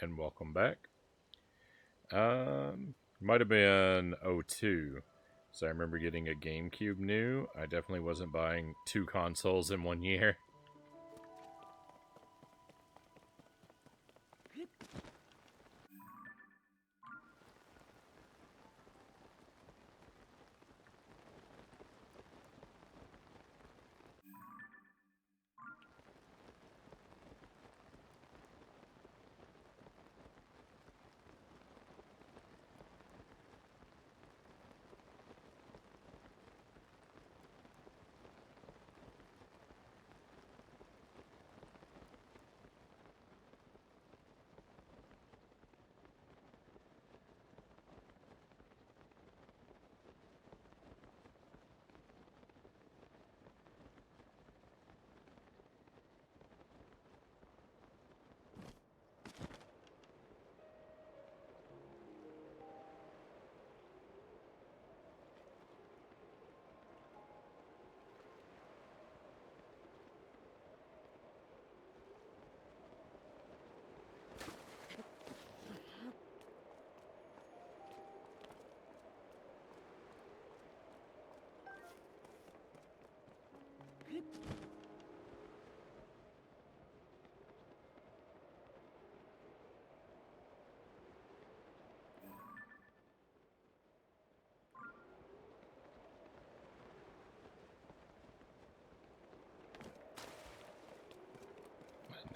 and welcome back. Might have been '02, so I remember getting a GameCube new. I definitely wasn't buying two consoles in one year.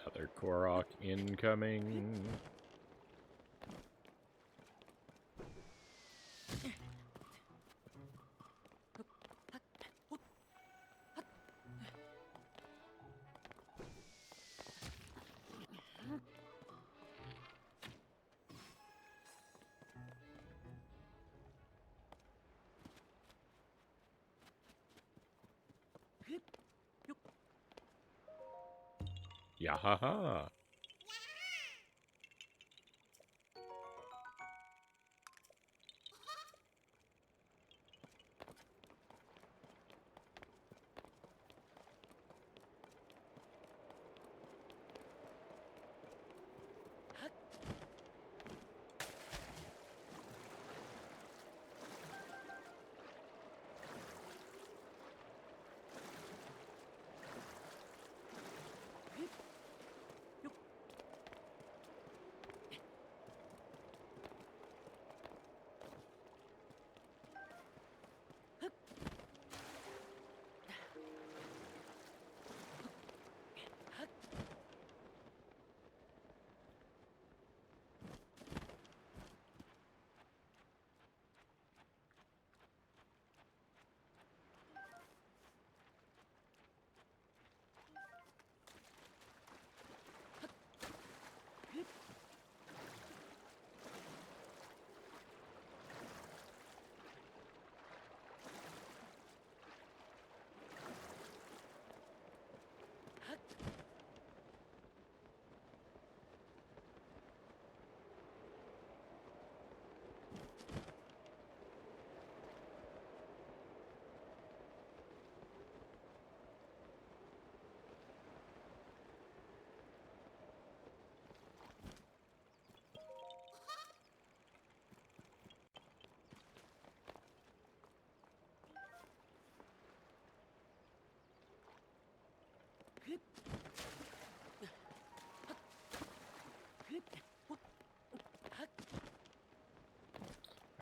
Another Korok incoming. Yahaha!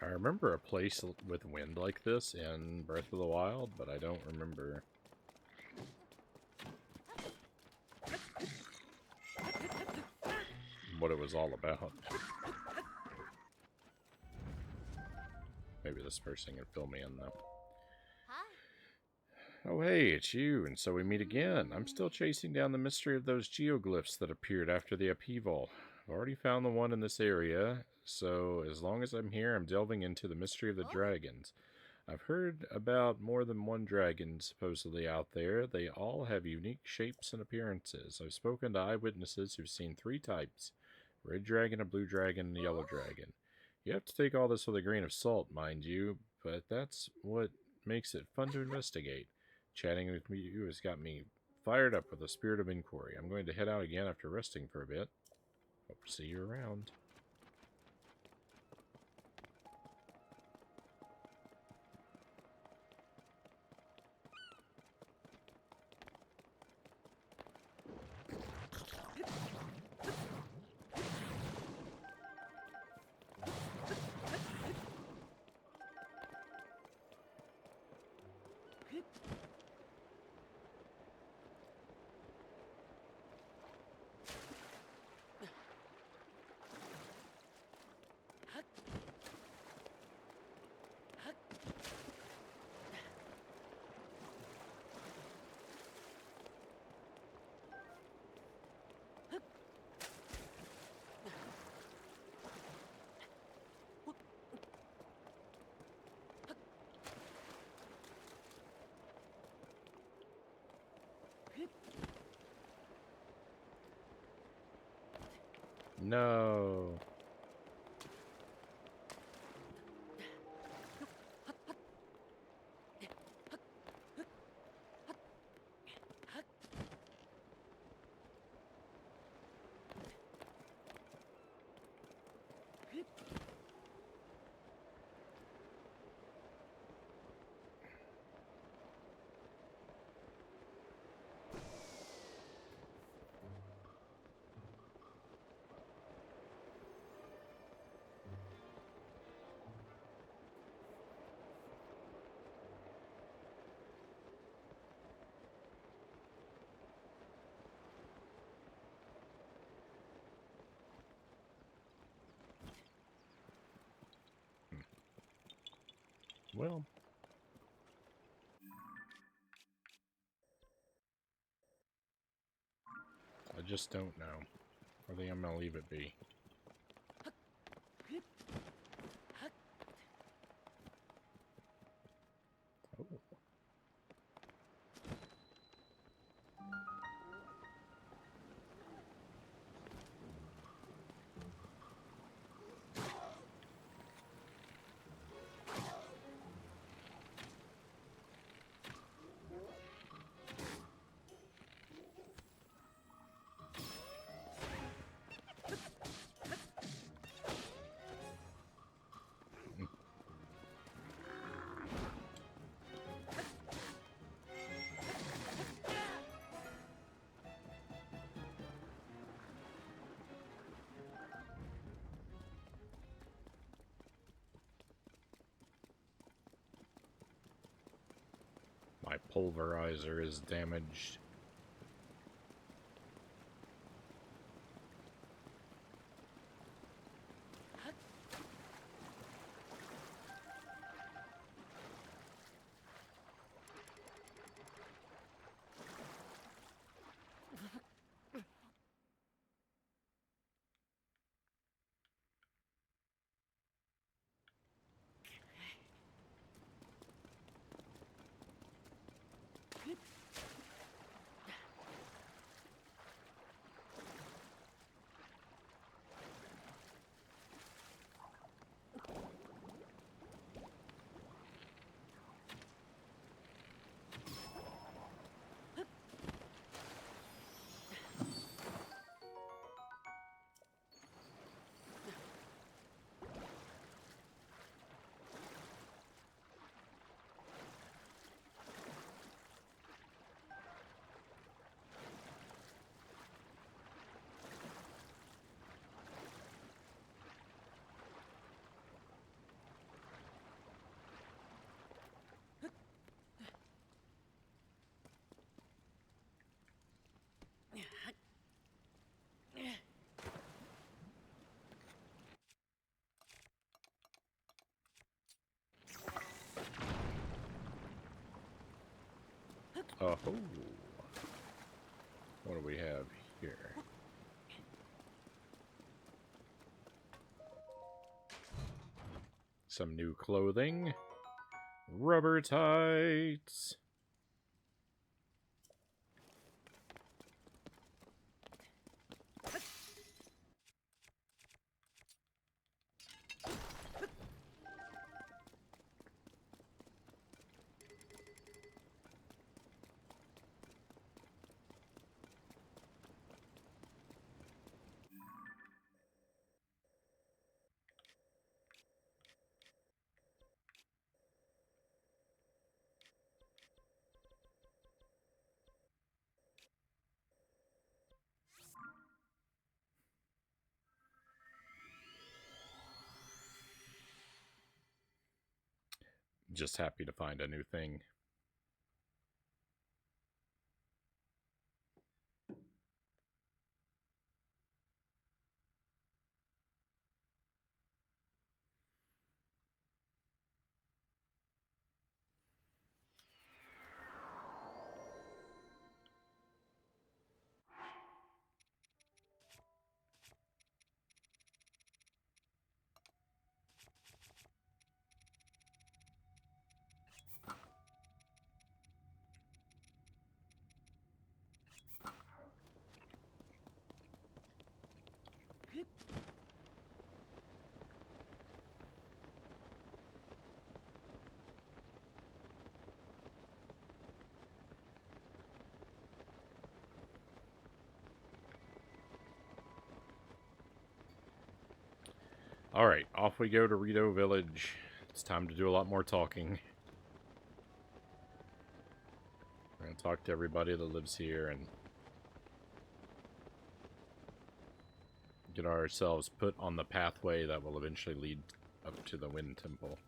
I remember a place with wind like this in Breath of the Wild, but I don't remember what it was all about. Maybe this person can fill me in, though. Oh, hey, it's you, and so we meet again. I'm still chasing down the mystery of those geoglyphs that appeared after the upheaval. I've already found the one in this area, so as long as I'm here, I'm delving into the mystery of the dragons. I've heard about more than one dragon supposedly out there. They all have unique shapes and appearances. I've spoken to eyewitnesses who've seen three types: red dragon, a blue dragon, and a yellow dragon. You have to take all this with a grain of salt, mind you, but that's what makes it fun to investigate. Chatting with you has got me fired up with a spirit of inquiry. I'm going to head out again after resting for a bit. Hope See you around. No. Well, I just don't know. I think I'm gonna leave it be. Oh. My pulverizer is damaged. Oh, what do we have here? Some new clothing. Rubber tights. Just happy to find a new thing. Alright, off we go to Rito Village. It's time to do a lot more talking. We're going to talk to everybody that lives here and get ourselves put on the pathway that will eventually lead up to the Wind Temple.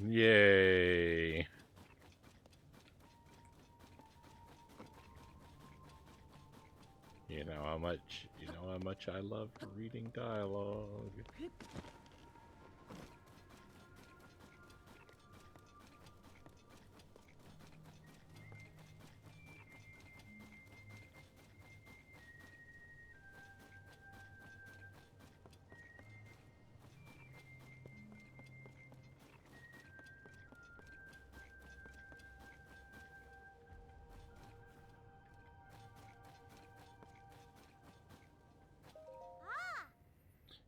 Yay! You know how much I love reading dialogue.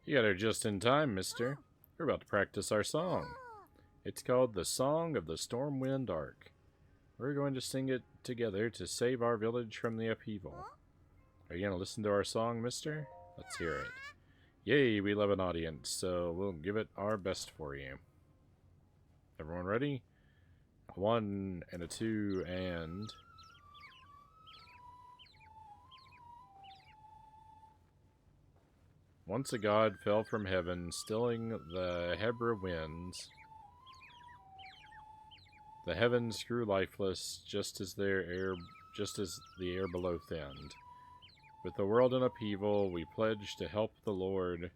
You got here just in time, mister. We're about to practice our song. It's called The Song of the Stormwind Arc. We're going to sing it together to save our village from the upheaval. Are you going to listen to our song, mister? Let's hear it. Yay, we love an audience, so we'll give it our best for you. Everyone ready? A 1 and a 2 and... Once a god fell from heaven, stilling the Hebra winds. The heavens grew lifeless, just as the air below thinned. With the world in upheaval, we pledged to help the Lord,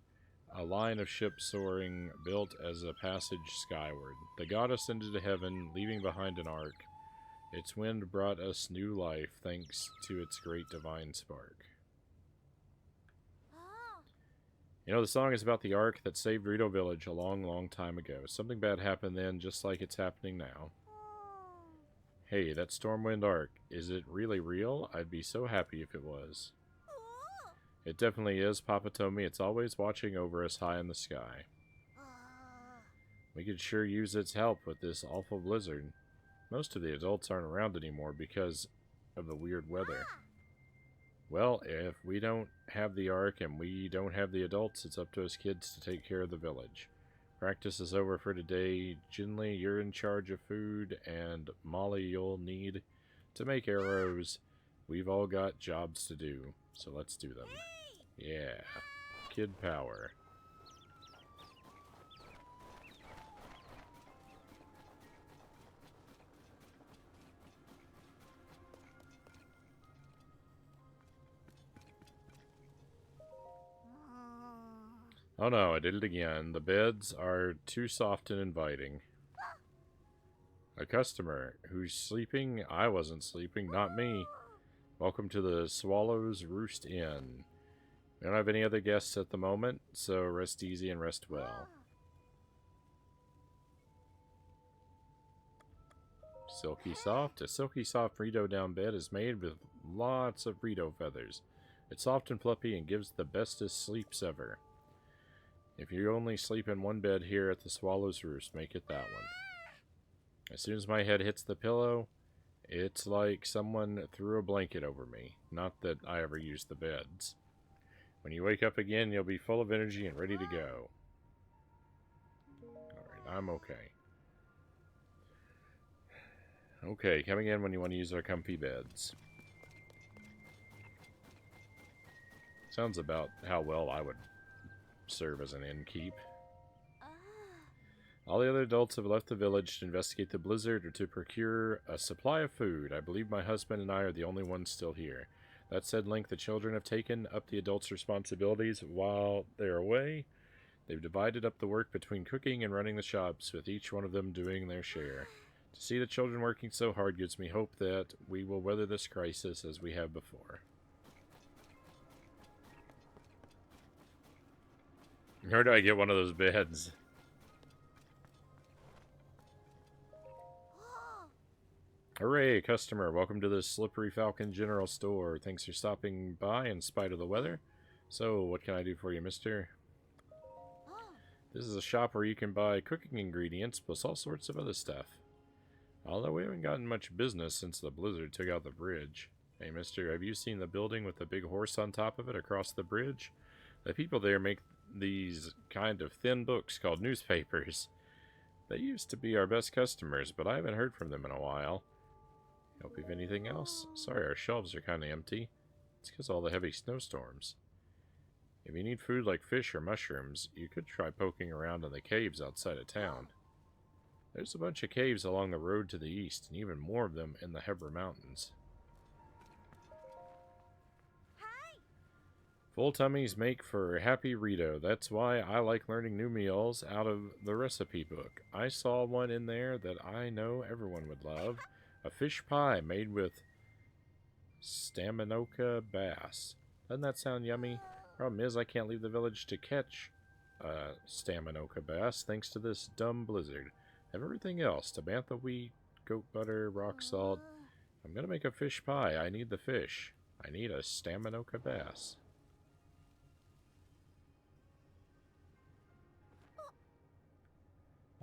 a line of ships soaring, built as a passage skyward. The god ascended to heaven, leaving behind an ark. Its wind brought us new life, thanks to its great divine spark. You know, the song is about the ark that saved Rito Village a long, long time ago. Something bad happened then, just like it's happening now. Hey, that Stormwind Arc, is it really real? I'd be so happy if it was. It definitely is, Papa told me. It's always watching over us high in the sky. We could sure use its help with this awful blizzard. Most of the adults aren't around anymore because of the weird weather. Well, if we don't have the Ark and we don't have the adults, it's up to us kids to take care of the village. Practice is over for today. Jinli, you're in charge of food, and Molly, you'll need to make arrows. We've all got jobs to do, so let's do them. Yeah, kid power. Oh no, I did it again. The beds are too soft and inviting. A customer who's sleeping? I wasn't sleeping, not me. Welcome to the Swallow's Roost Inn. We don't have any other guests at the moment, so rest easy and rest well. Silky soft. A silky soft Rito down bed is made with lots of Rito feathers. It's soft and fluffy and gives the bestest sleeps ever. If you only sleep in one bed here at the Swallow's Roost, make it that one. As soon as my head hits the pillow, it's like someone threw a blanket over me. Not that I ever use the beds. When you wake up again, you'll be full of energy and ready to go. Alright, I'm okay. Okay, coming in when you want to use our comfy beds. Sounds about how well I would serve as an innkeep. All the other adults have left the village to investigate the blizzard or to procure a supply of food. I believe my husband and I are the only ones still here. That said, Link, the children have taken up the adults' responsibilities while they're away. They've divided up the work between cooking and running the shops, with each one of them doing their share. To see the children working so hard gives me hope that we will weather this crisis as we have before. Where do I get one of those beds? Hooray, customer. Welcome to the Slippery Falcon General Store. Thanks for stopping by in spite of the weather. So, what can I do for you, mister? This is a shop where you can buy cooking ingredients plus all sorts of other stuff. Although we haven't gotten much business since the blizzard took out the bridge. Hey, mister, have you seen the building with the big horse on top of it across the bridge? The people there make these kind of thin books called newspapers. They used to be our best customers, but I haven't heard from them in a while. Help you with anything else? Sorry, our shelves are kind of empty. It's because of all the heavy snowstorms. If you need food like fish or mushrooms, you could try poking around in the caves outside of town. There's a bunch of caves along the road to the east, and even more of them in the Hebra Mountains. Full tummies make for a happy Rito. That's why I like learning new meals out of the recipe book. I saw one in there that I know everyone would love. A fish pie made with Staminoka bass. Doesn't that sound yummy? Problem is, I can't leave the village to catch Staminoka bass thanks to this dumb blizzard. I have everything else. Tabantha wheat, goat butter, rock salt. I'm gonna make a fish pie. I need the fish. I need a Staminoka bass.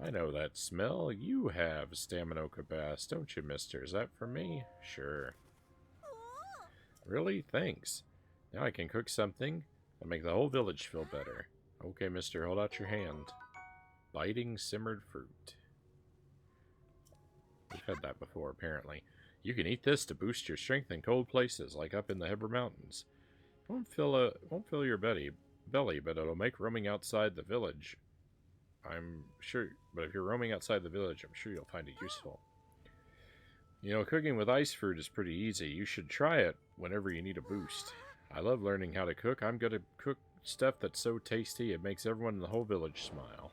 I know that smell. You have Staminoka bass, don't you, mister? Is that for me? Sure. Really? Thanks. Now I can cook something and make the whole village feel better. Okay, mister, hold out your hand. Biting simmered fruit. We've had that before, apparently. You can eat this to boost your strength in cold places, like up in the Hebra Mountains. It won't fill your belly, but it'll make roaming outside the village. I'm sure, but if you're roaming outside the village, I'm sure you'll find it useful. You know, cooking with ice fruit is pretty easy. You should try it whenever you need a boost. I love learning how to cook. I'm going to cook stuff that's so tasty it makes everyone in the whole village smile.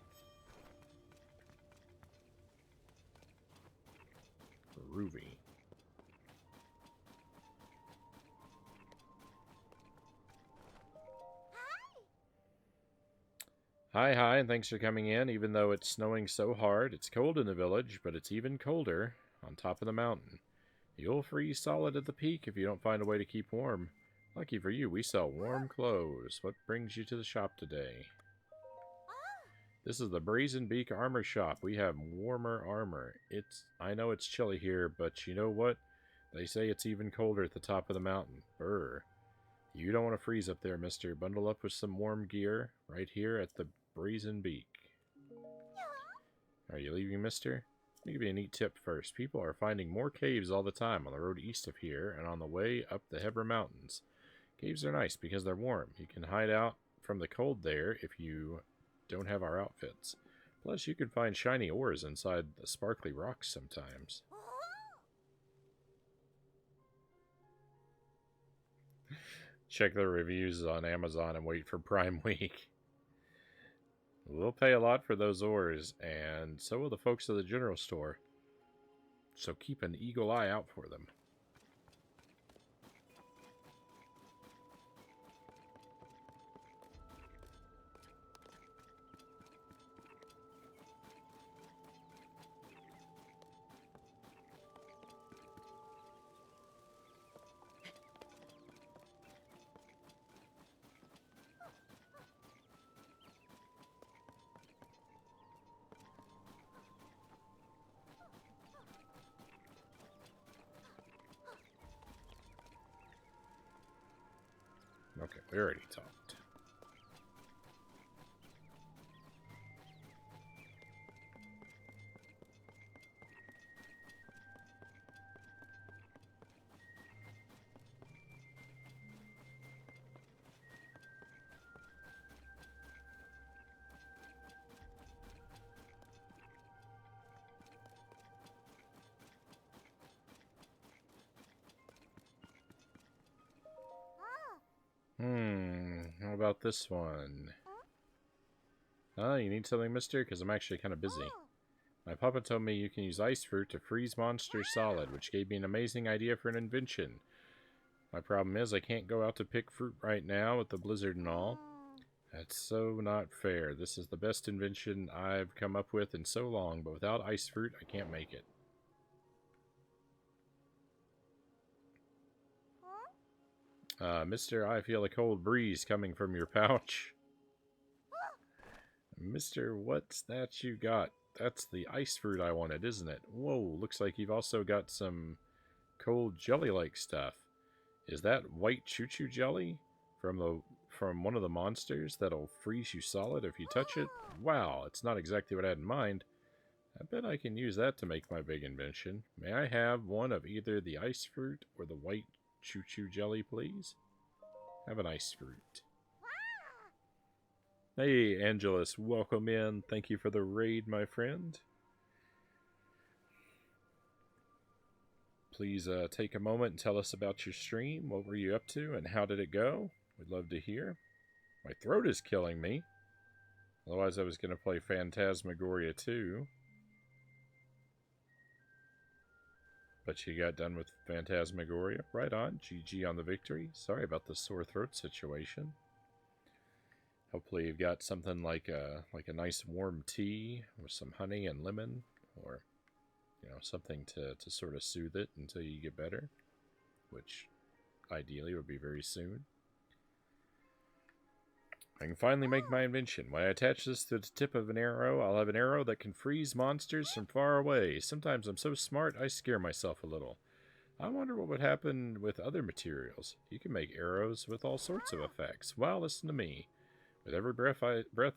Groovy. Hi, and thanks for coming in. Even though it's snowing so hard, it's cold in the village, but it's even colder on top of the mountain. You'll freeze solid at the peak if you don't find a way to keep warm. Lucky for you, we sell warm clothes. What brings you to the shop today? This is the Brazen Beak Armor Shop. We have warmer armor. I know it's chilly here, but you know what? They say it's even colder at the top of the mountain. Brr. You don't want to freeze up there, mister. Bundle up with some warm gear right here at the Brazen Beak. Are you leaving, mister? Let me give you a neat tip first. People are finding more caves all the time on the road east of here and on the way up the Hebra Mountains. Caves are nice because they're warm. You can hide out from the cold there if you don't have our outfits. Plus, you can find shiny ores inside the sparkly rocks sometimes. Check the reviews on Amazon and wait for Prime Week. We'll pay a lot for those ores, and so will the folks at the general store. So keep an eagle eye out for them. Okay, we already talked. about this one? You need something, mister? Because I'm actually kind of busy. My papa told me you can use ice fruit to freeze monsters solid, which gave me an amazing idea for an invention. My problem is I can't go out to pick fruit right now with the blizzard and all. That's so not fair. This is the best invention I've come up with in so long, but without ice fruit, I can't make it. Mister, I feel a cold breeze coming from your pouch. Mister, what's that you got? That's the ice fruit I wanted, isn't it? Whoa, looks like you've also got some cold jelly-like stuff. Is that white choo-choo jelly from one of the monsters that'll freeze you solid if you touch it? Wow, it's not exactly what I had in mind. I bet I can use that to make my big invention. May I have one of either the ice fruit or the white choo-choo jelly, please? Have an ice fruit. Hey, Angelus, welcome in. Thank you for the raid, my friend. Please take a moment and tell us about your stream. What were you up to and how did it go? We'd love to hear. My throat is killing me. Otherwise, I was going to play Phantasmagoria 2. But you got done with Phantasmagoria. Right on. GG on the victory. Sorry about the sore throat situation. Hopefully you've got something like a nice warm tea with some honey and lemon, or something to sort of soothe it until you get better, which ideally would be very soon. I can finally make my invention. When I attach this to the tip of an arrow, I'll have an arrow that can freeze monsters from far away. Sometimes I'm so smart I scare myself a little. I wonder what would happen with other materials. You can make arrows with all sorts of effects. Well, listen to me. With every breath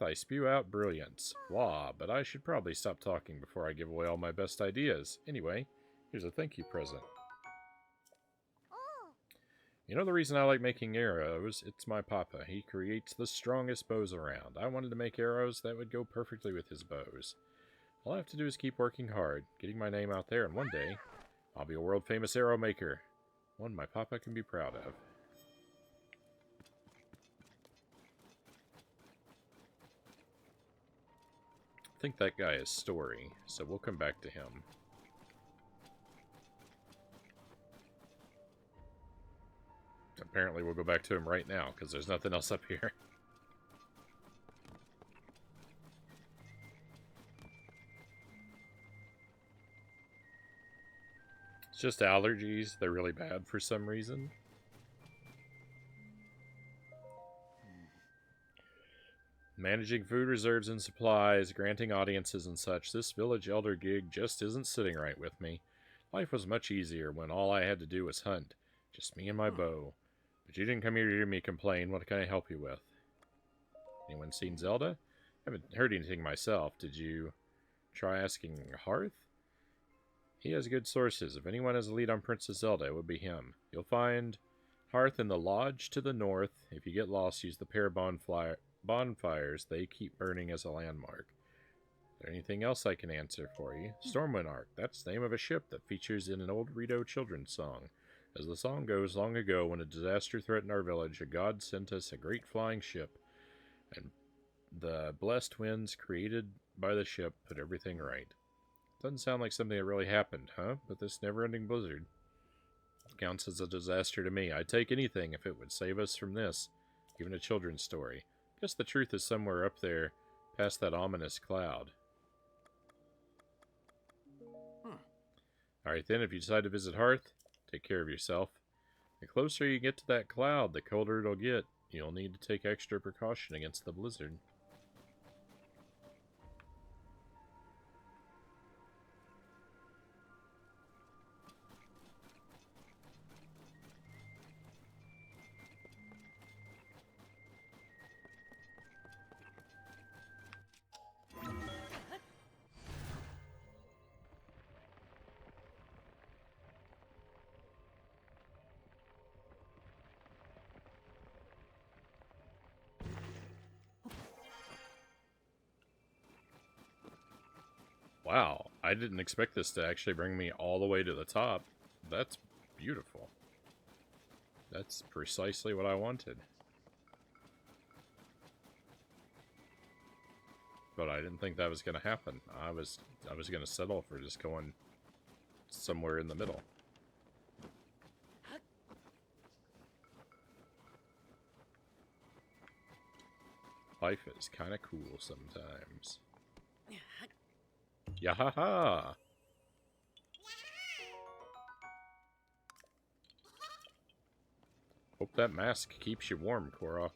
I spew out brilliance. Blah, but I should probably stop talking before I give away all my best ideas. Anyway, here's a thank you present. You know the reason I like making arrows? It's my papa. He creates the strongest bows around. I wanted to make arrows that would go perfectly with his bows. All I have to do is keep working hard, getting my name out there, and one day, I'll be a world-famous arrow maker. One my papa can be proud of. I think that guy is Story, so we'll come back to him. Apparently we'll go back to him right now, because there's nothing else up here. It's just allergies. They're really bad for some reason. Managing food reserves and supplies, granting audiences and such, this village elder gig just isn't sitting right with me. Life was much easier when all I had to do was hunt. Just me and my bow. But you didn't come here to hear me complain. What can I help you with? Anyone seen Zelda? I haven't heard anything myself. Did you try asking Hearth? He has good sources. If anyone has a lead on Princess Zelda, it would be him. You'll find Hearth in the lodge to the north. If you get lost, use the pair bonfires they keep burning as a landmark. Is there anything else I can answer for you? Stormwind Arc. That's the name of a ship that features in an old Rito children's song. As the song goes, long ago, when a disaster threatened our village, a god sent us a great flying ship, and the blessed winds created by the ship put everything right. Doesn't sound like something that really happened, huh? But this never-ending blizzard counts as a disaster to me. I'd take anything if it would save us from this, even a children's story. Guess the truth is somewhere up there, past that ominous cloud. Alright then, if you decide to visit Hearth, take care of yourself. The closer you get to that cloud, the colder it'll get. You'll need to take extra precaution against the blizzard. Wow, I didn't expect this to actually bring me all the way to the top. That's beautiful. That's precisely what I wanted. but I didn't think that was going to happen. I was going to settle for just going somewhere in the middle. Life is kind of cool sometimes. Yahaha! Hope that mask keeps you warm, Korok.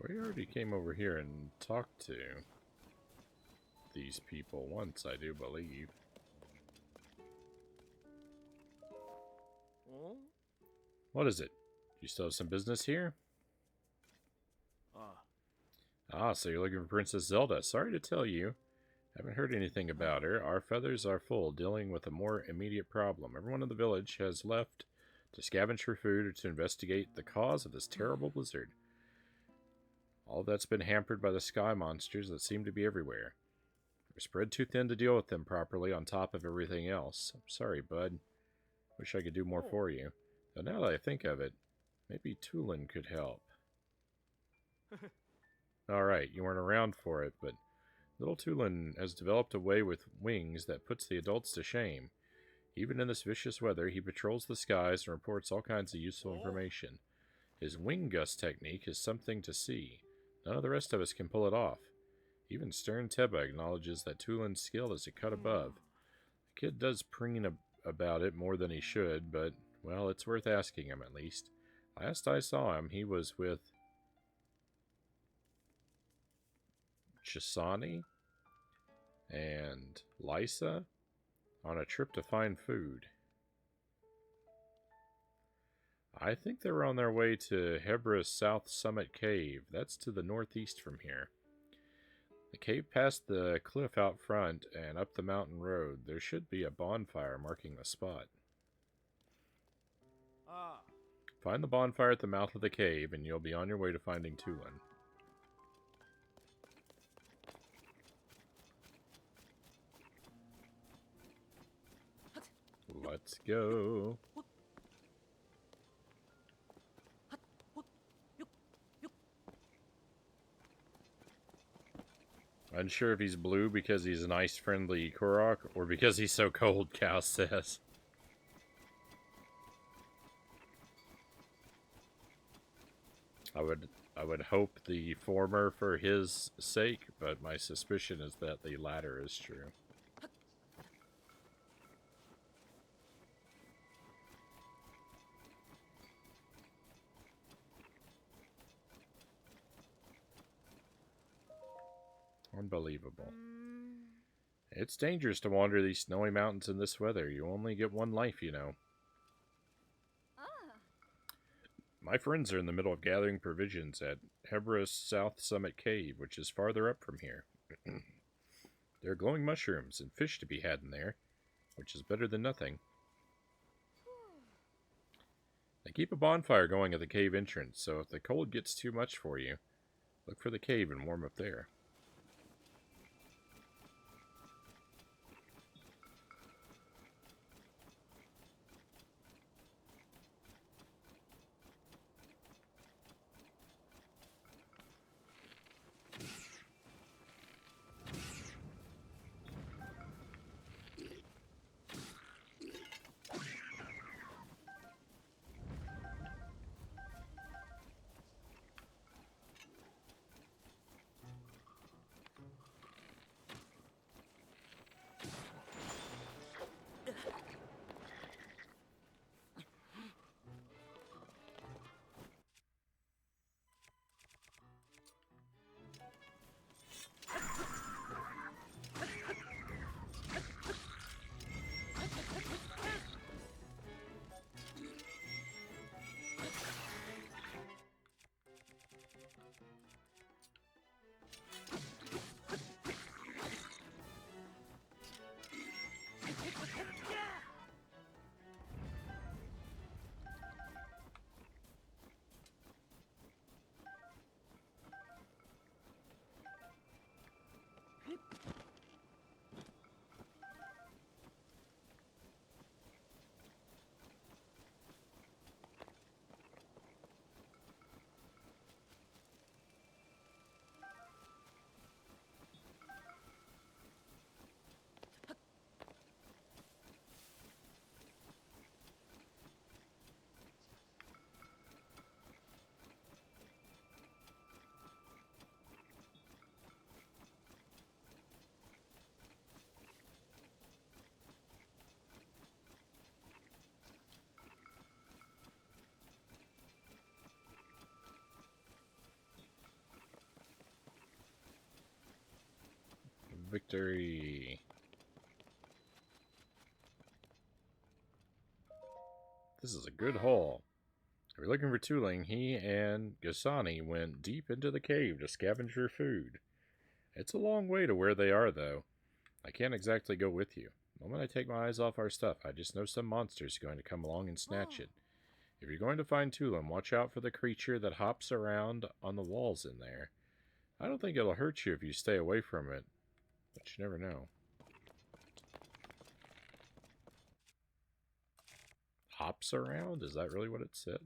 We already came over here and talked to these people once, I do believe. What is it? You still have some business here? Ah, so you're looking for Princess Zelda. Sorry to tell you. Haven't heard anything about her. Our feathers are full, dealing with a more immediate problem. Everyone in the village has left to scavenge for food or to investigate the cause of this terrible blizzard. All that's been hampered by the sky monsters that seem to be everywhere. We're spread too thin to deal with them properly on top of everything else. I'm sorry, bud. Wish I could do more for you. Though now that I think of it, maybe Tulin could help. Alright, you weren't around for it, but little Tulin has developed a way with wings that puts the adults to shame. Even in this vicious weather, he patrols the skies and reports all kinds of useful information. His wing gust technique is something to see. None of the rest of us can pull it off. Even Stern Teba acknowledges that Tulin's skill is a cut above. The kid does preen about it more than he should, but, well, it's worth asking him at least. Last I saw him, he was with Chisani and Lysa on a trip to find food. I think they were on their way to Hebra's South Summit Cave. That's to the northeast from here. The cave passed the cliff out front and up the mountain road. There should be a bonfire marking the spot. Find the bonfire at the mouth of the cave and you'll be on your way to finding Tulin. Let's go. Unsure if he's blue because he's an ice-friendly Korok or because he's so cold, Cal says. I would hope the former for his sake, but my suspicion is that the latter is true. Unbelievable. It's dangerous to wander these snowy mountains in this weather. You only get one life, you know. My friends are in the middle of gathering provisions at Hebra's South Summit Cave, which is farther up from here. There are glowing mushrooms and fish to be had in there, which is better than nothing. They keep a bonfire going at the cave entrance, so if the cold gets too much for you, look for the cave and warm up there. Victory! This is a good haul. If you're looking for tooling, he and Gasani went deep into the cave to scavenge for food. It's a long way to where they are, though. I can't exactly go with you. The moment I take my eyes off our stuff, I just know some monster's going to come along and snatch it. If you're going to find Tulum, watch out for the creature that hops around on the walls in there. I don't think it'll hurt you if you stay away from it, but you never know. Hops around? Is that really what it said?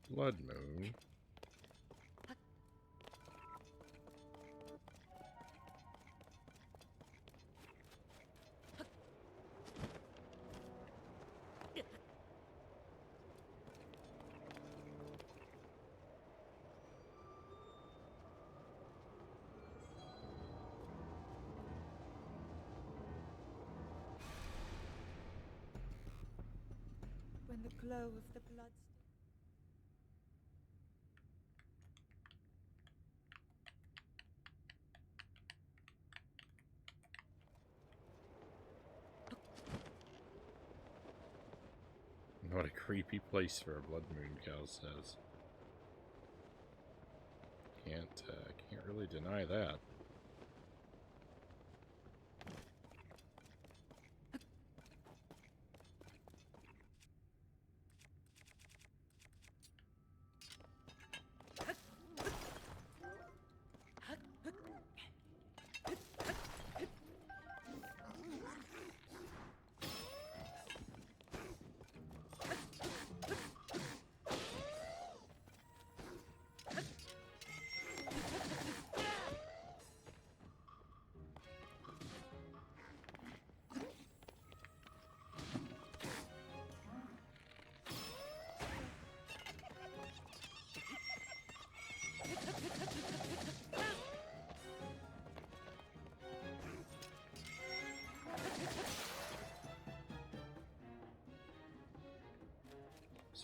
Blood Moon. When the glow of the blood. What a creepy place for a Blood Moon, Cal says. Can't really deny that.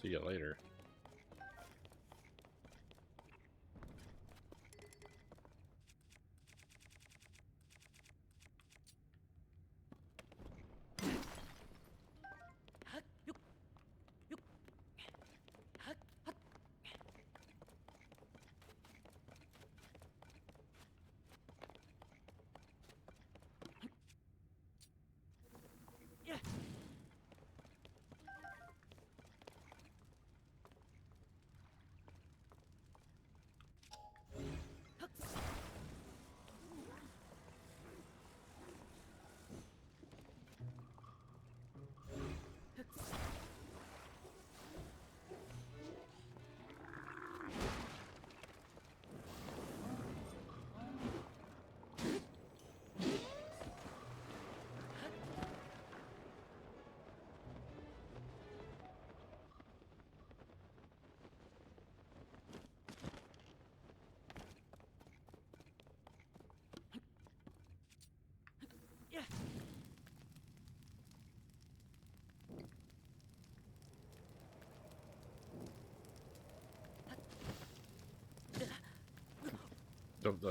See you later.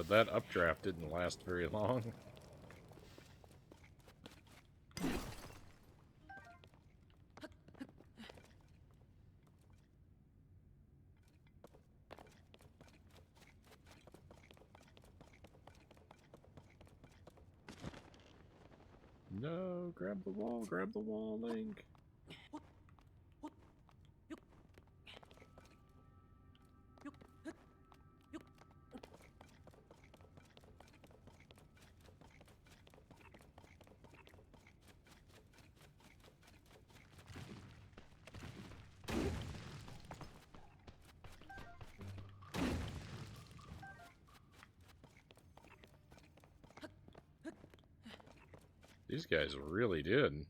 That updraft didn't last very long. No, grab the wall, Link. These guys really did.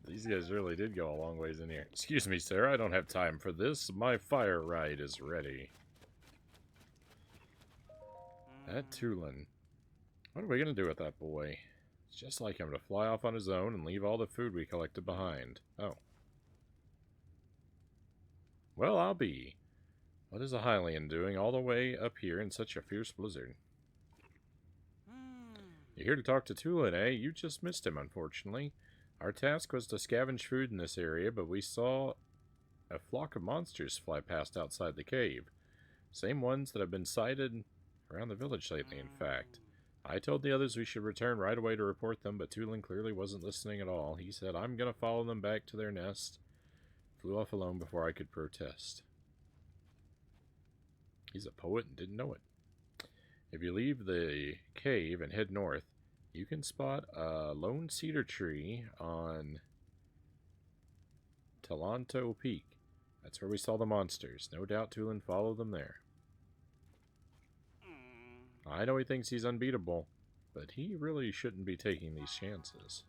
These guys really did go a long ways in here. Excuse me, sir. I don't have time for this. My fire ride is ready. That Tulin. What are we going to do with that boy? It's just like him to fly off on his own and leave all the food we collected behind. Oh. Well, I'll be. What is a Hylian doing all the way up here in such a fierce blizzard? You're here to talk to Tulin, eh? You just missed him, unfortunately. Our task was to scavenge food in this area, but we saw a flock of monsters fly past outside the cave. Same ones that have been sighted around the village lately, in fact. I told the others we should return right away to report them, but Tulin clearly wasn't listening at all. He said, I'm going to follow them back to their nest. Flew off alone before I could protest. He's a poet and didn't know it. If you leave the cave and head north, you can spot a lone cedar tree on Talanto Peak. That's where we saw the monsters. No doubt Tulin followed them there. I know he thinks he's unbeatable, but he really shouldn't be taking these chances.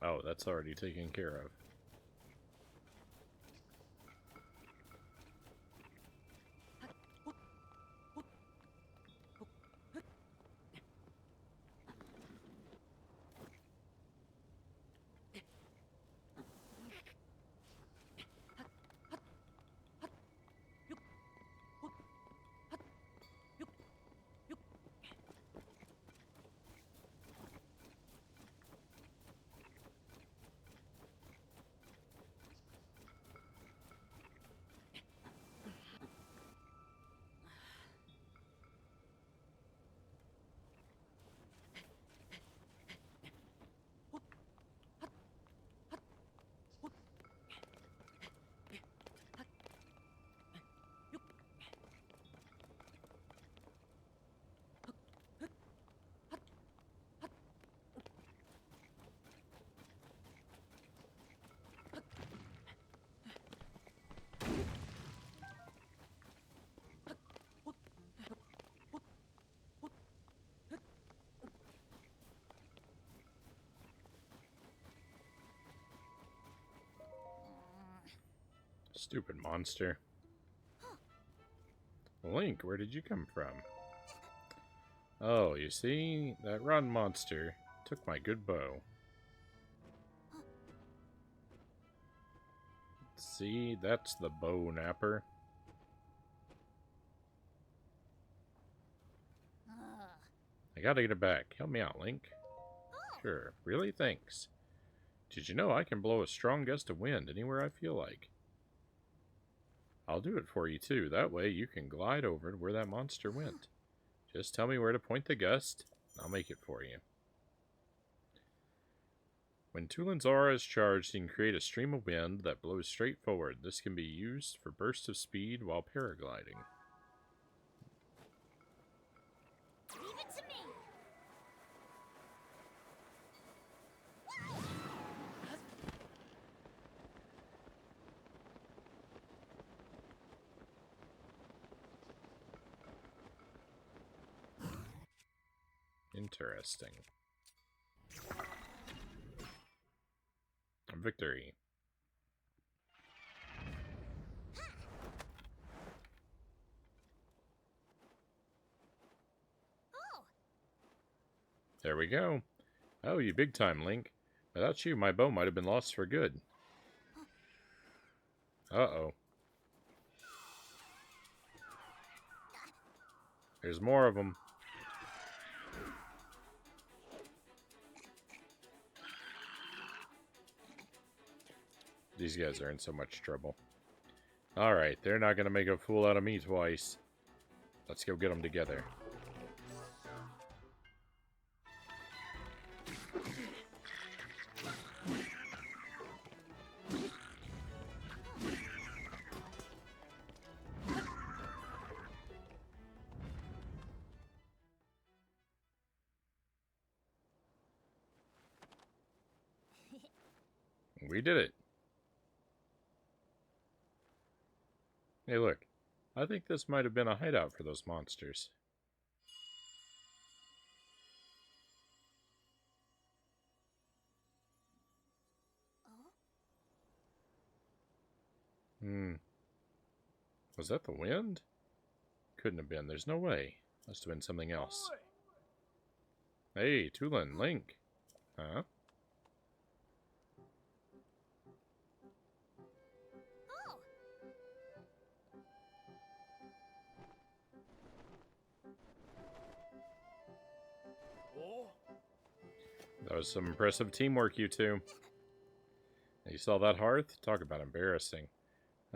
Oh, that's already taken care of. Stupid monster. Link, where did you come from? Oh, you see? That rotten monster took my good bow. See? That's the bow napper. I gotta get it back. Help me out, Link. Sure. Really? Thanks. Did you know I can blow a strong gust of wind anywhere I feel like? I'll do it for you, too. That way you can glide over to where that monster went. Just tell me where to point the gust, and I'll make it for you. When Tulin's aura is charged, he can create a stream of wind that blows straight forward. This can be used for bursts of speed while paragliding. Leave it to me. Interesting. Victory. Oh. There we go. Oh, you big time, Link. Without you, my bow might have been lost for good. Uh-oh. There's more of them. These guys are in so much trouble. Alright, they're not going to make a fool out of me twice. Let's go get them together. We did it. Hey, look. I think this might have been a hideout for those monsters. Was that the wind? Couldn't have been. There's no way. Must have been something else. Hey, Tulin, Link. Huh? That was some impressive teamwork, you two. You saw that hearth? Talk about embarrassing.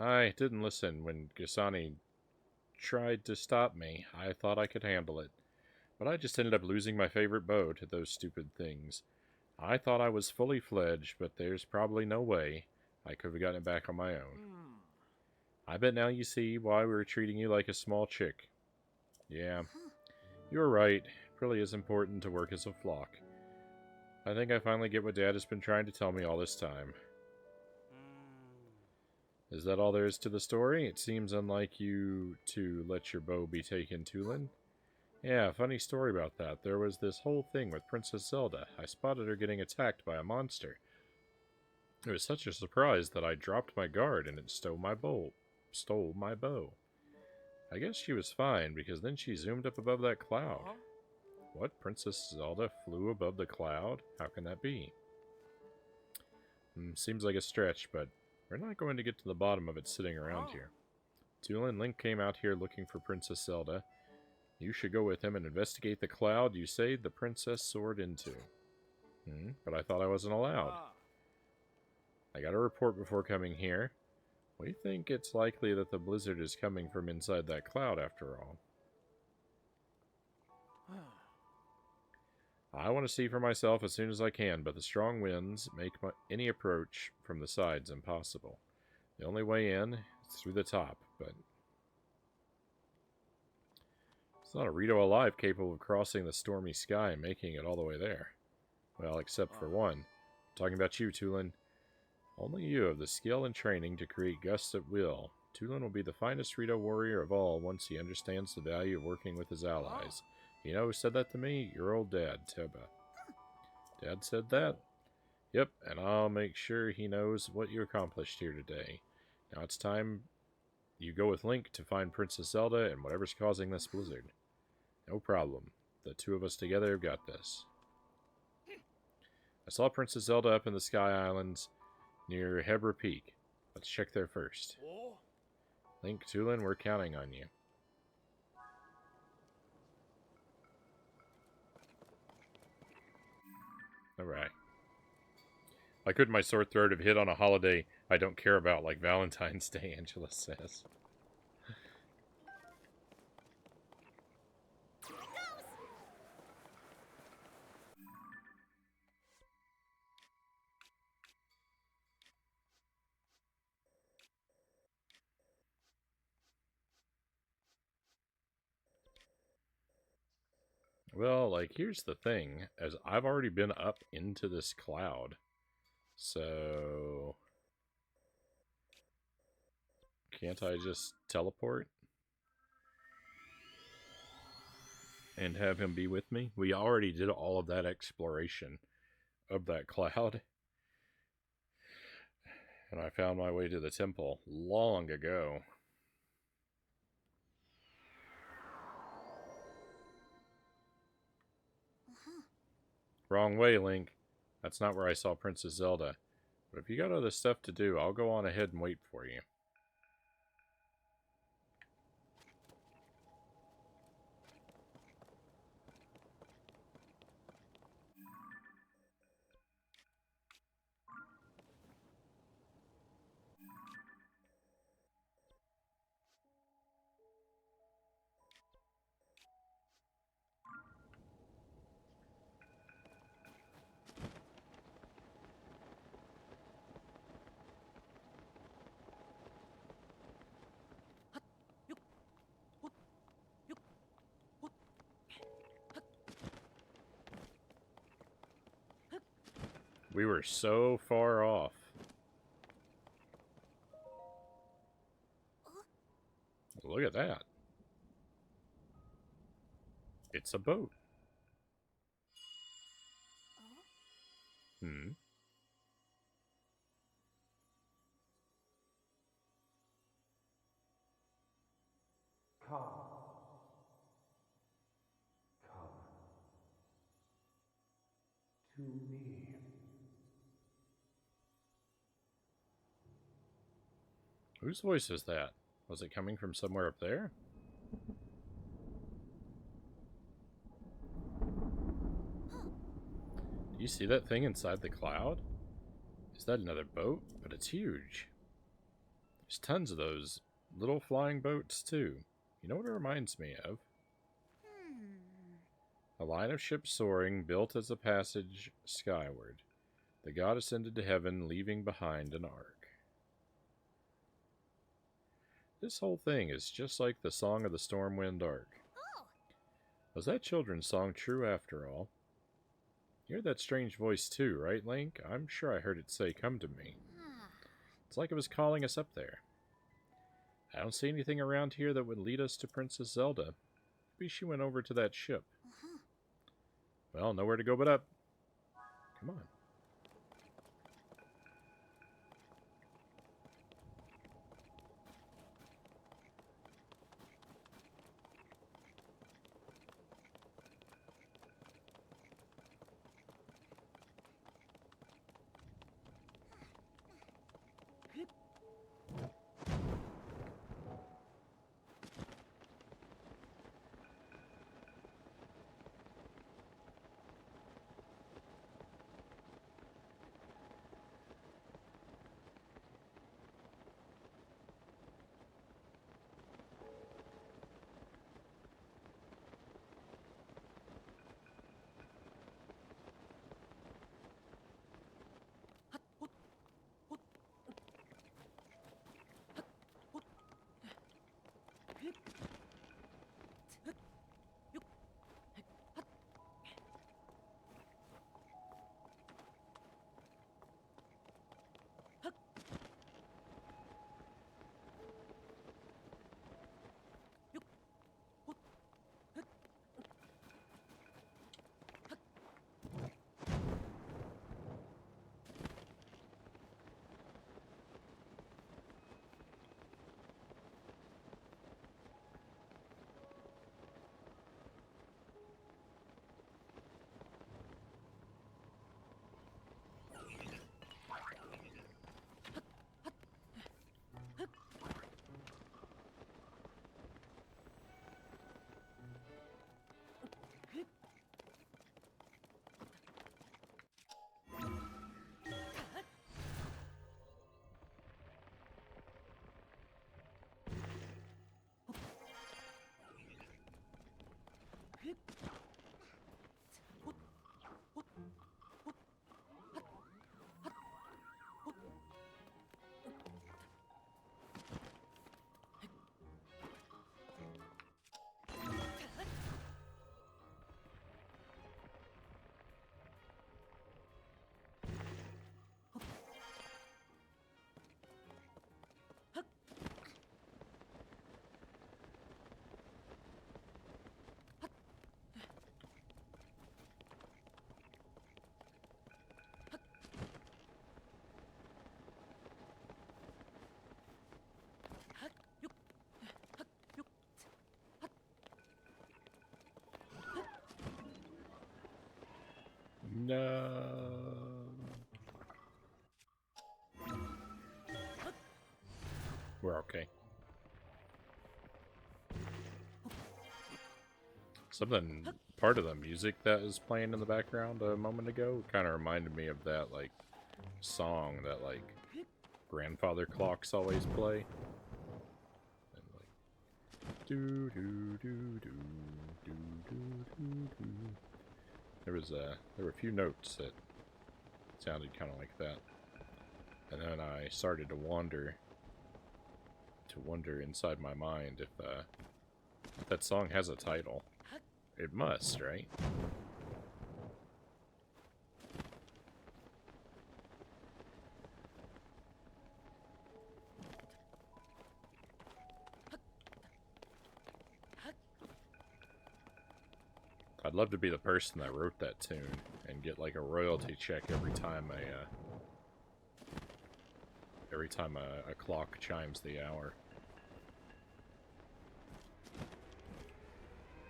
I didn't listen when Gisani tried to stop me. I thought I could handle it. But I just ended up losing my favorite bow to those stupid things. I thought I was fully fledged, but there's probably no way I could have gotten it back on my own. I bet now you see why we were treating you like a small chick. Yeah, you're right. It really is important to work as a flock. I think I finally get what Dad has been trying to tell me all this time. Is that all there is to the story? It seems unlike you to let your bow be taken, Tulin. Yeah, funny story about that. There was this whole thing with Princess Zelda. I spotted her getting attacked by a monster. It was such a surprise that I dropped my guard and it stole my bow. I guess she was fine, because then she zoomed up above that cloud. What? Princess Zelda flew above the cloud? How can that be? Seems like a stretch, but we're not going to get to the bottom of it sitting around here. Tulin, Link came out here looking for Princess Zelda. You should go with him and investigate the cloud you say the princess soared into. But I thought I wasn't allowed. I got a report before coming here. We think it's likely that the blizzard is coming from inside that cloud after all. I want to see for myself as soon as I can, but the strong winds make any approach from the sides impossible. The only way in is through the top, but it's not a Rito alive capable of crossing the stormy sky and making it all the way there. Well, except for one. I'm talking about you, Tulin. Only you have the skill and training to create gusts at will. Tulin will be the finest Rito warrior of all once he understands the value of working with his allies. You know who said that to me? Your old dad, Teba. Dad said that? Yep, and I'll make sure he knows what you accomplished here today. Now it's time you go with Link to find Princess Zelda and whatever's causing this blizzard. No problem. The two of us together have got this. I saw Princess Zelda up in the Sky Islands near Hebra Peak. Let's check there first. Link, Tulin, we're counting on you. Alright. Why couldn't my sore throat have hit on a holiday I don't care about like Valentine's Day, Angela says. Well, like, here's the thing. As I've already been up into this cloud. So... can't I just teleport? And have him be with me? We already did all of that exploration of that cloud. And I found my way to the temple long ago. Wrong way, Link. That's not where I saw Princess Zelda. But if you got other stuff to do, I'll go on ahead and wait for you. We were so far off. Look at that. It's a boat. Hmm. Come. Come. To me. Whose voice is that? Was it coming from somewhere up there? Do you see that thing inside the cloud? Is that another boat? But it's huge. There's tons of those little flying boats, too. You know what it reminds me of? A line of ships soaring, built as a passage skyward. The god ascended to heaven, leaving behind an ark. This whole thing is just like the Song of the Stormwind Ark. Oh, Was that children's song true after all? You heard that strange voice too, right, Link? I'm sure I heard it say, "Come to me." It's like it was calling us up there. I don't see anything around here that would lead us to Princess Zelda. Maybe she went over to that ship. Well, nowhere to go but up. Come on. No. We're okay. Something, part of the music that is playing in the background a moment ago kind of reminded me of that, like, song that, like, grandfather clocks always play. And, like, do do do do do do do do. There were a few notes that sounded kind of like that. And then I started to wonder inside my mind if that song has a title. It must, right? I'd love to be the person that wrote that tune and get like a royalty check every time a clock chimes the hour.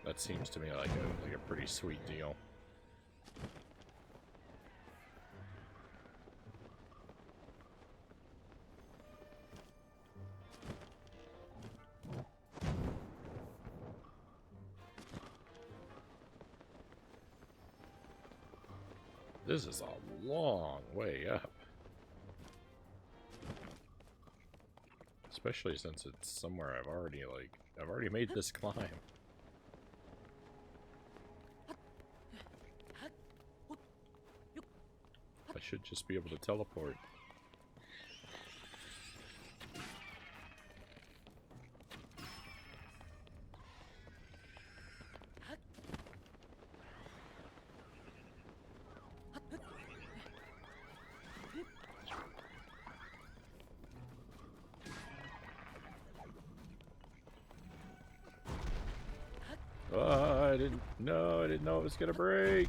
That seems to me like a pretty sweet deal. This is a long way up. Especially since it's somewhere I've already made this climb. I should just be able to teleport. Oh, I didn't know it was gonna break.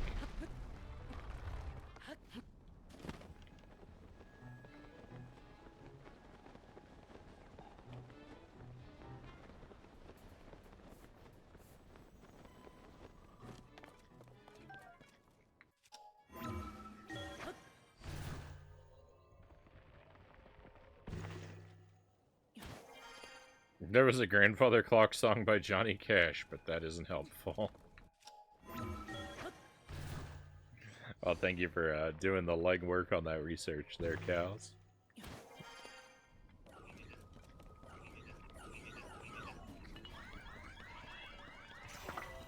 There was a grandfather clock song by Johnny Cash, but that isn't helpful. Well, thank you for doing the legwork on that research there, Cows.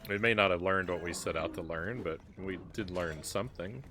We may not have learned what we set out to learn, but we did learn something.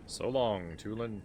So long, Tulin.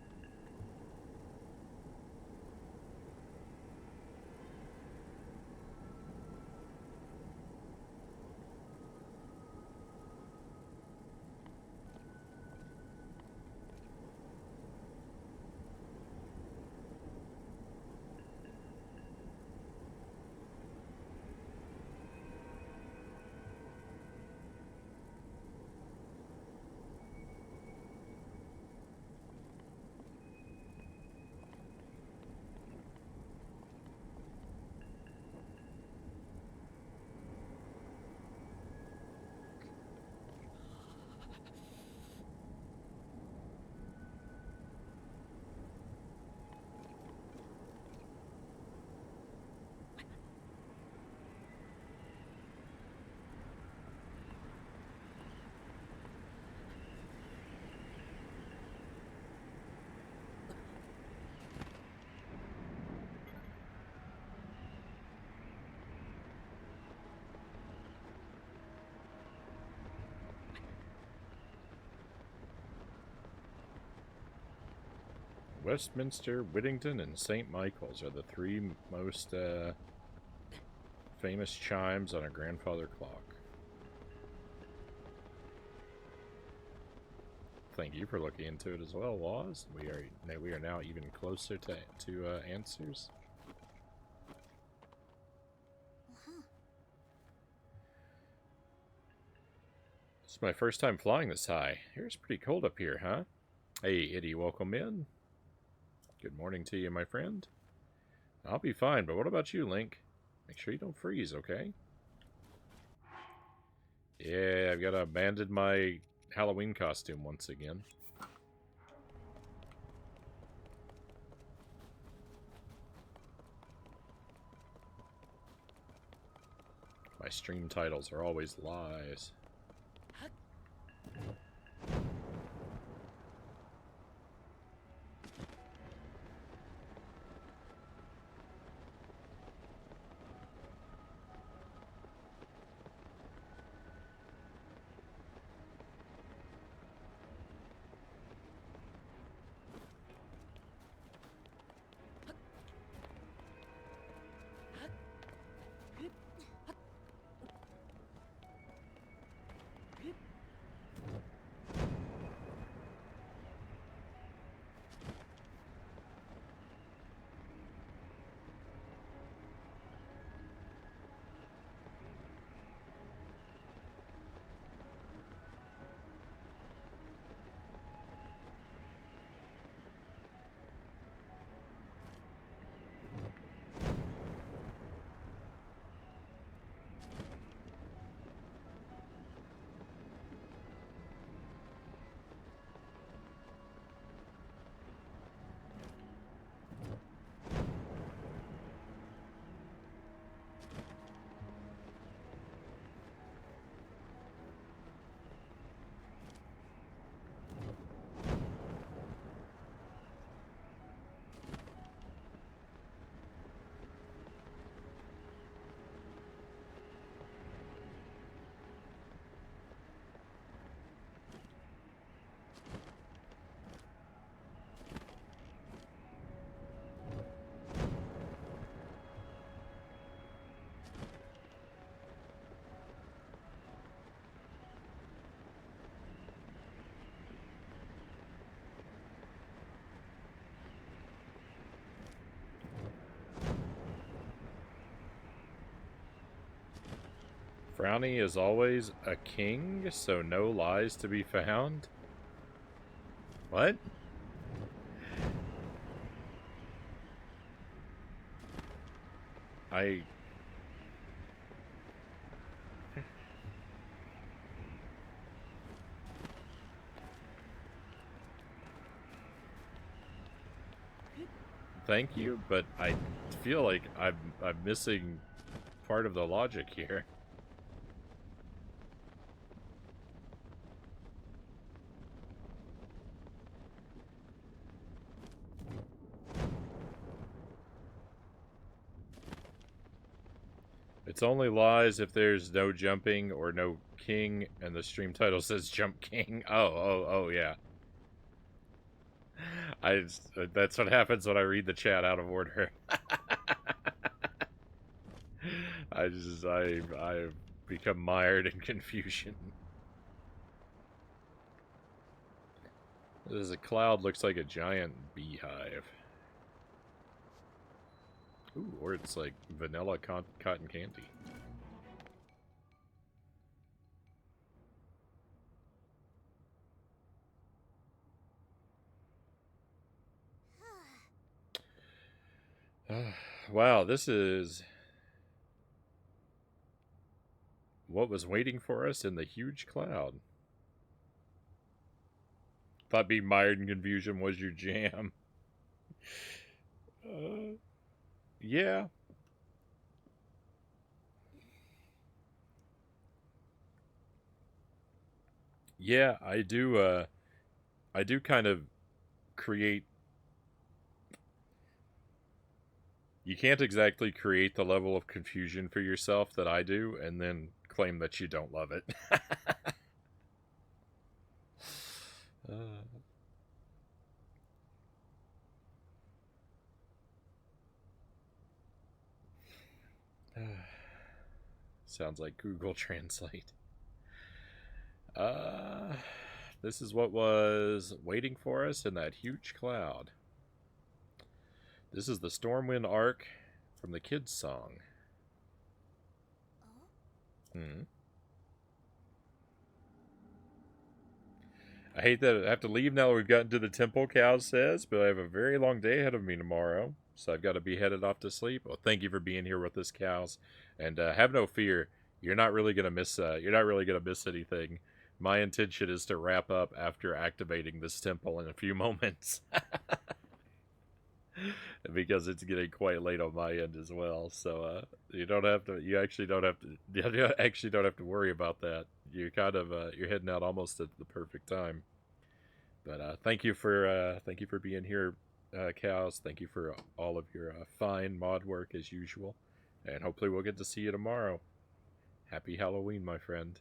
Westminster, Whittington, and St. Michael's are the three most famous chimes on a grandfather clock. Thank you for looking into it as well, Waz. We are now even closer to answers. It's my first time flying this high. It's pretty cold up here, huh? Hey, Itty, welcome in. Good morning to you, my friend. I'll be fine, but what about you, Link? Make sure you don't freeze, okay? Yeah, I've got to abandon my Halloween costume once again. My stream titles are always lies. Frownie is always a king, so no lies to be found? What? I... Thank you, but I feel like I'm missing part of the logic here. It's only lies if there's no jumping or no king, and the stream title says Jump King. Oh, yeah. That's what happens when I read the chat out of order. I've become mired in confusion. This is a cloud, looks like a giant beehive. Ooh, or it's like vanilla cotton candy. Wow, this is what was waiting for us in the huge cloud. Thought being mired in confusion was your jam. Yeah. Yeah, I do kind of create. You can't exactly create the level of confusion for yourself that I do and then claim that you don't love it. Sounds like Google Translate. This is what was waiting for us in that huge cloud. This is the Stormwind arc from the kids' song. I hate that I have to leave now that we've gotten to the temple, Cal says, but I have a very long day ahead of me tomorrow, so I've got to be headed off to sleep. Well, thank you for being here with us, Cows, and have no fear. You're not really gonna miss. You're not really gonna miss anything. My intention is to wrap up after activating this temple in a few moments, because it's getting quite late on my end as well. So you don't have to. You actually don't have to. You actually don't have to worry about that. You're kind of you're heading out almost at the perfect time. But thank you for being here, Cows. Thank you for all of your fine mod work as usual, and hopefully we'll get to see you tomorrow. Happy Halloween, my friend.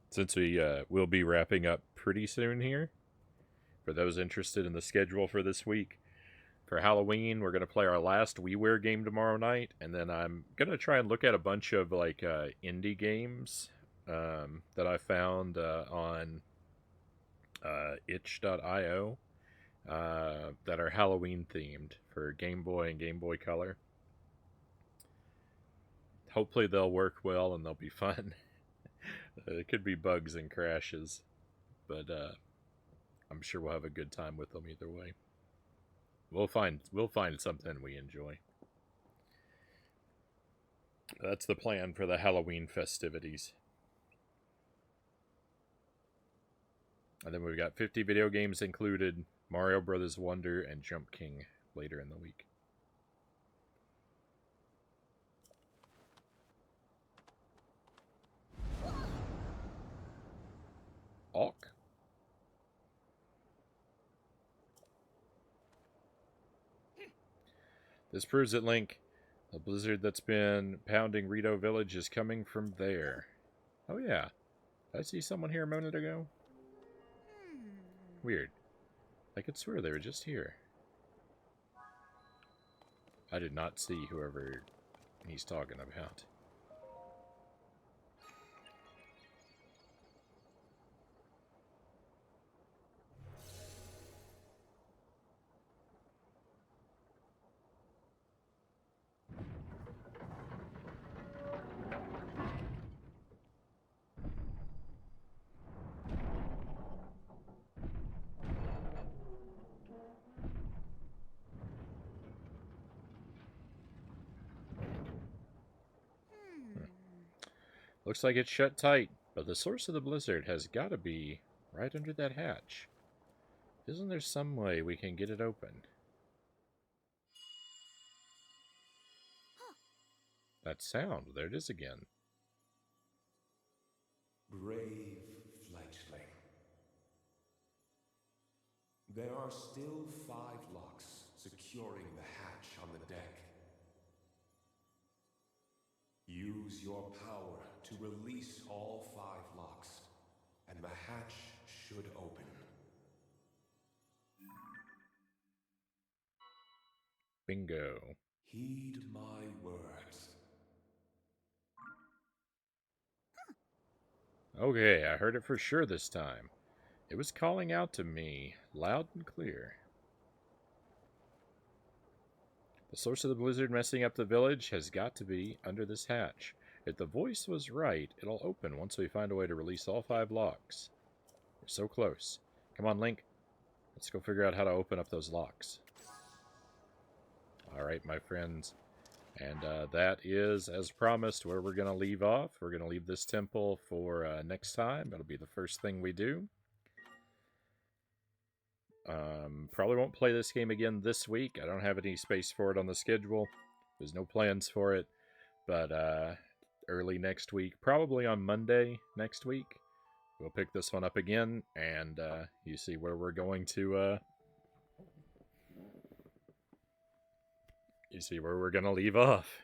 Since we will be wrapping up pretty soon here, for those interested in the schedule for this week, for Halloween, we're going to play our last WiiWare game tomorrow night, and then I'm going to try and look at a bunch of like indie games that I found on itch.io that are Halloween themed for Game Boy and Game Boy Color. Hopefully they'll work well and they'll be fun. It could be bugs and crashes, but I'm sure we'll have a good time with them either way. We'll find something we enjoy. That's the plan for the Halloween festivities. And then we've got 50 video games included, Mario Brothers Wonder and Jump King later in the week. Awk. This proves that Link, the blizzard that's been pounding Rito Village, is coming from there. Oh yeah. Did I see someone here a moment ago? Weird. I could swear they were just here. I did not see whoever he's talking about. Looks like it's shut tight, but the source of the blizzard has got to be right under that hatch. Isn't there some way we can get it open? That sound, there it is again. Brave fledgling. There are still 5 locks securing the hatch on the deck. Use your power to release all 5 locks, and the hatch should open. Bingo. Heed my words. Okay, I heard it for sure this time. It was calling out to me, loud and clear. The source of the blizzard messing up the village has got to be under this hatch. If the voice was right, it'll open once we find a way to release all 5 locks. We're so close. Come on, Link. Let's go figure out how to open up those locks. Alright, my friends. And that is, as promised, where we're going to leave off. We're going to leave this temple for next time. It'll be the first thing we do. Probably won't play this game again this week. I don't have any space for it on the schedule. There's no plans for it. But early next week, probably on Monday next week, we'll pick this one up again. And you see where we're going to... you see where we're going to leave off.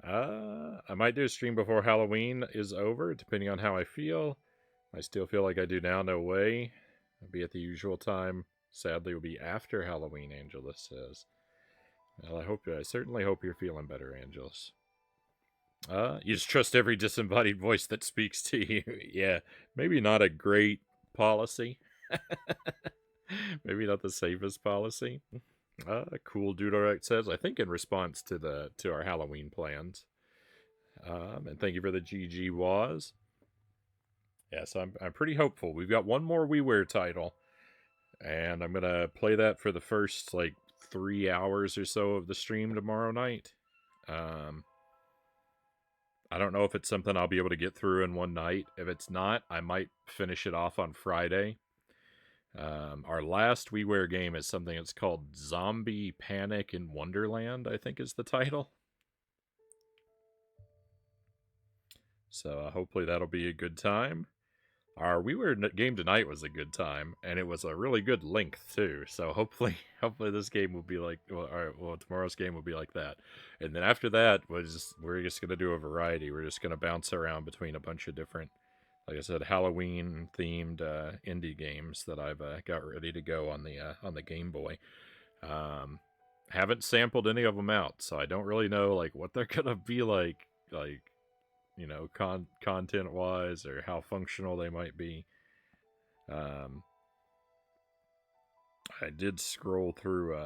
I might do a stream before Halloween is over, depending on how I feel. I still feel like I do now, no way. I'll be at the usual time. Sadly, it will be after Halloween, Angelus says. Well, I certainly hope you're feeling better, Angelus. You just trust every disembodied voice that speaks to you. Yeah, maybe not a great policy. Maybe not the safest policy. Cool Dudorite says, I think in response to our Halloween plans. And thank you for the GG Waz. Yes, I'm pretty hopeful. We've got one more WiiWare title, and I'm gonna play that for the first 3 hours or so of the stream tomorrow night. I don't know if it's something I'll be able to get through in one night. If it's not, I might finish it off on Friday. Our last WiiWare game is something that's called Zombie Panic in Wonderland, I think is the title. So hopefully that'll be a good time. Our WiiWare game tonight was a good time, and it was a really good length too. So hopefully this game will be like, tomorrow's game will be like that. And then after that we're just gonna do a variety. We're just gonna bounce around between a bunch of different, like I said, Halloween themed indie games that I've got ready to go on the Game Boy. Haven't sampled any of them out, so I don't really know what they're gonna be like content wise, or how functional they might be. I did scroll through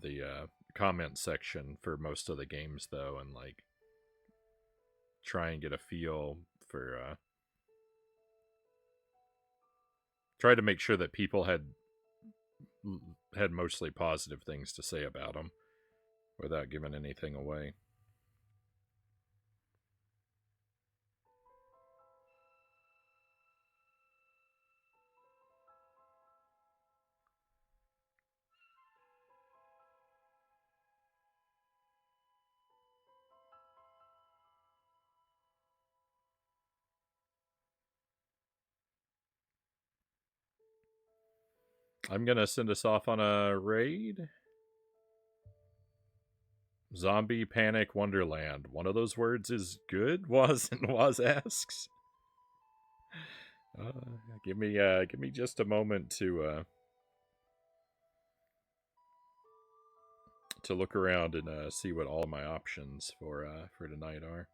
the comment section for most of the games though, and try and get a feel for try to make sure that people had mostly positive things to say about them without giving anything away. I'm gonna send us off on a raid. Zombie Panic Wonderland. One of those words is good? Waz asks. Give me just a moment to look around and see what all my options for tonight are.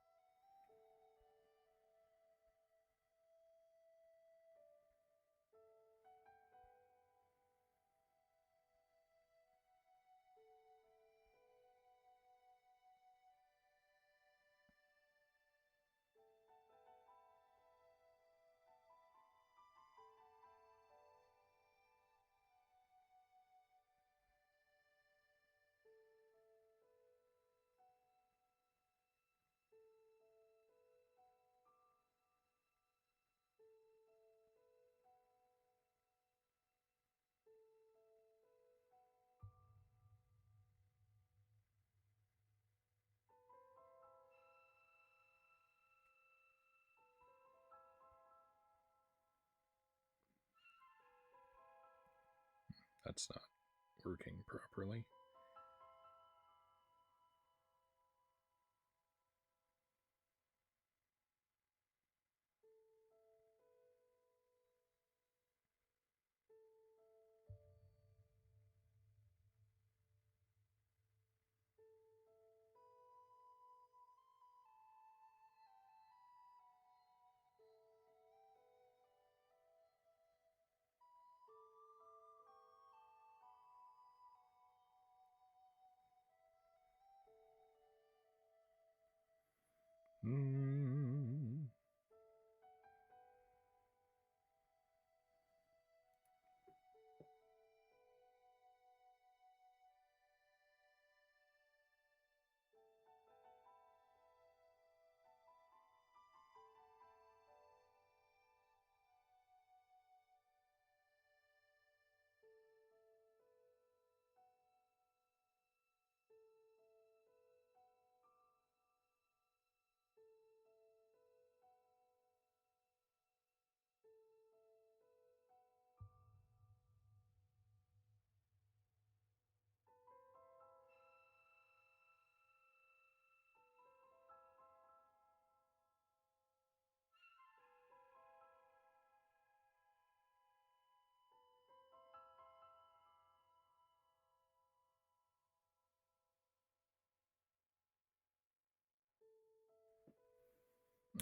That's not working properly.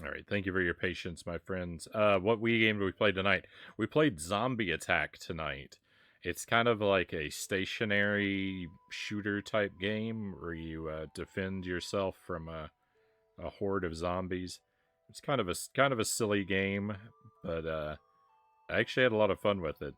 All right, thank you for your patience, my friends. What game did we play tonight? We played Zombie Attack tonight. It's kind of like a stationary shooter type game where you defend yourself from a horde of zombies. It's kind of a silly game, but I actually had a lot of fun with it.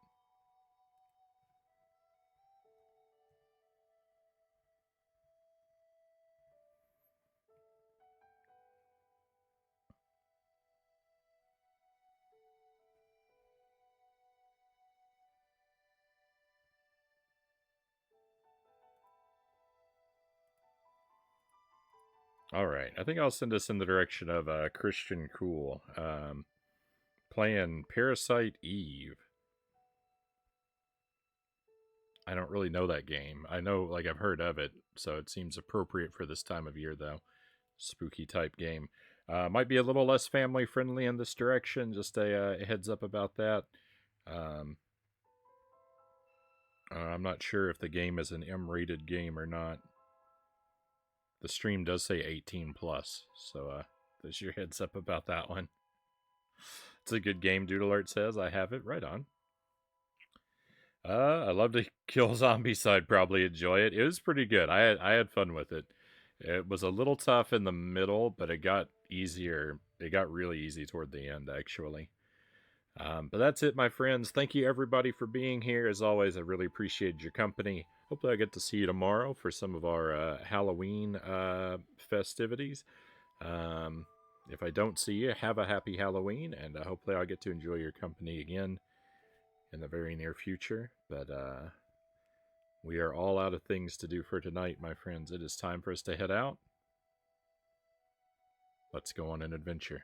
All right, I think I'll send us in the direction of Christian Cool, playing Parasite Eve. I don't really know that game. I know, like, I've heard of it, so it seems appropriate for this time of year, though. Spooky type game. Might be a little less family friendly in this direction. Just a heads up about that. Um, I'm not sure if the game is an M-rated game or not. The stream does say 18 plus, so there's your heads up about that one. It's a good game. Dude Alert says I have it right on. I love to kill zombies, so I'd probably enjoy it. It was pretty good. I had fun with it. It was a little tough in the middle, but it got easier. It got really easy toward the end, actually. But that's it, my friends. Thank you, everybody, for being here. As always, I really appreciate your company. Hopefully, I get to see you tomorrow for some of our Halloween festivities. If I don't see you, have a happy Halloween, and hopefully, I'll get to enjoy your company again in the very near future. But we are all out of things to do for tonight, my friends. It is time for us to head out. Let's go on an adventure.